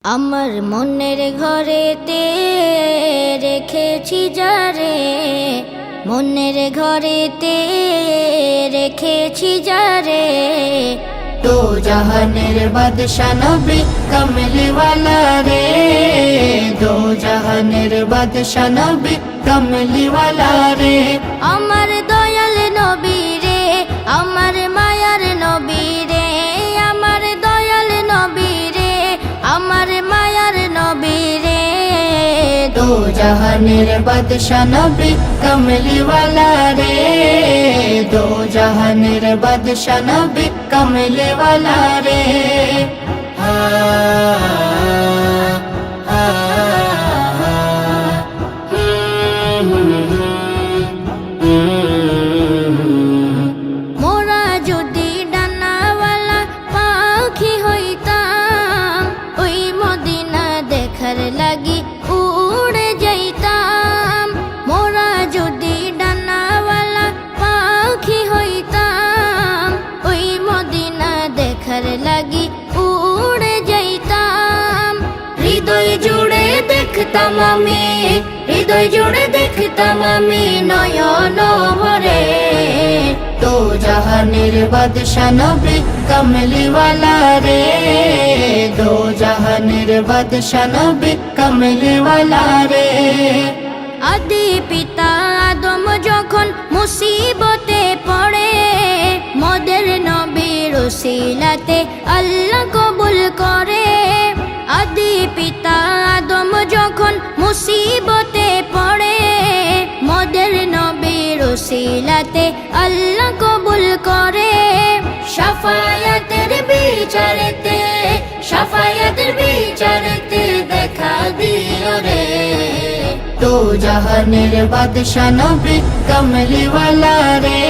আমার মনের ঘরেতে রেখেছি যারে, মনের ঘরেতে রেখেছি যারে, তো জাহানের বাদশা নবী কমলিওয়ালা রে, দো জাহানের বাদশা নবী কমলিওয়ালা রে। আমার দয়াল নবী রে, আমার মায়ার নবী রে, আমার দয়াল নবী রে, আমার মায়ার নবী রে, দো জাহানের বাদশা নবী কমলিওয়ালা রে, দো জাহানের বাদশা নবী কমলিওয়ালা রে। মোরা যদি ডানাওয়ালা পাখি হইতাম, ওই মদিনা দেখার লাগি উড়ে যাইতাম। মোরা যদি ডানাওয়ালা পাখি হইতাম, ওই মদিনা দেখার লাগি উড়ে যাইতাম। হৃদয় জুড়ে দেখতাম আমি, হৃদয় জুড়ে দেখতাম আমি নয়ন ভরে, দো জাহানের বাদশা নবী কমলিওয়ালা রে, দো জাহানের বাদশা নবী কমলিওয়ালা রে। আদি পিতা আদম যখন মুসিবতে পড়ে, মদের নবীর উসিলাতে আল্লাহ কবুল করে। আদি পিতা আদম যখন মুসিবতে পড়ে, মদের নবীর উসিলাতে আল্লাহ কবুল করে। শাফায়াতের বিচারেতে, শাফায়াতের বিচারেতে দেখা দিও রে, দো জাহানের বাদশা নবী কমলিওয়ালা রে,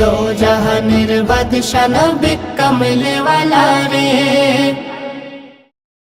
দো জাহানের বাদশা নবী কমলিওয়ালা রে।